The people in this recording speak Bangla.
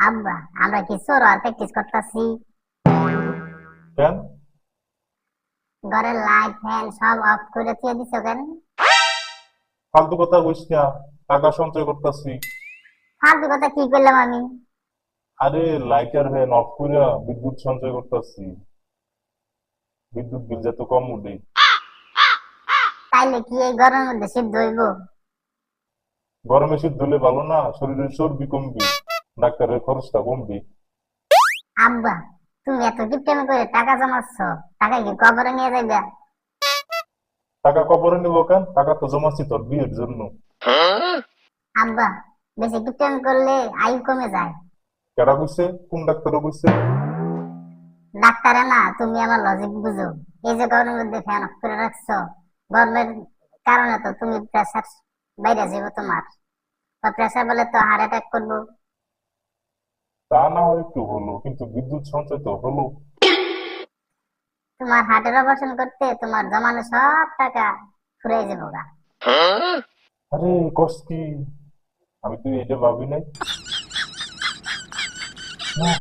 আব্বা, আমরা কি চোর আর প্র্যাকটিস করতেছি? কেন? ঘরের লাইট ফ্যান সব অফ করে দিয়ে দিছো কেন? ফালতু কথা কইস না। টাকা সঞ্চয় করতেছি। ফালতু কথা কি করলাম আমি? আরে লাইটার ফ্যান অফ কইরা বিদ্যুৎ সঞ্চয় করতেছি। বিদ্যুৎ বিল যাতে কম উঠে। তাইলে কি এই গরমের মধ্যে সিদ্ধ হইব? গরমে শীত ধুলে ভালো না, শরীরের চর্বি কমবি, ডাক্তারের খরচটা কমবি। আব্বা, তুমি এত কিপটেমি করে টাকা জমাচ্ছ, টাকা কি কবরে নিয়ে যাইবা? টাকা কবরে নিব কেন? টাকা তো জমাচ্ছি তোর বিয়ের জন্য। আব্বা, বেশি কিপটেমি করলে আয়ু কমে যায়। কেডা কইছে? কোন ডাক্তার কইছে? ডাক্তারে না, তুমি আমার লজিক বুঝো। এই যে গরমের মধ্যে ফ্যান অফ করে রাখছো, গরমের কারণে তো তুমি প্রেসার বাইরে যাবো তোমার। প্রেসার বলে তো হার্ট অ্যাটাক করবো। তা না হয় একটু হলো, কিন্তু বিদ্যুৎ সঞ্চয় তো হলো। তোমার হার্টের অপারেশন করতে তোমার জমানো সব টাকা ফুরাই যাবো গা। আরে কস কি? আমি তো এটা ভাবি নাই।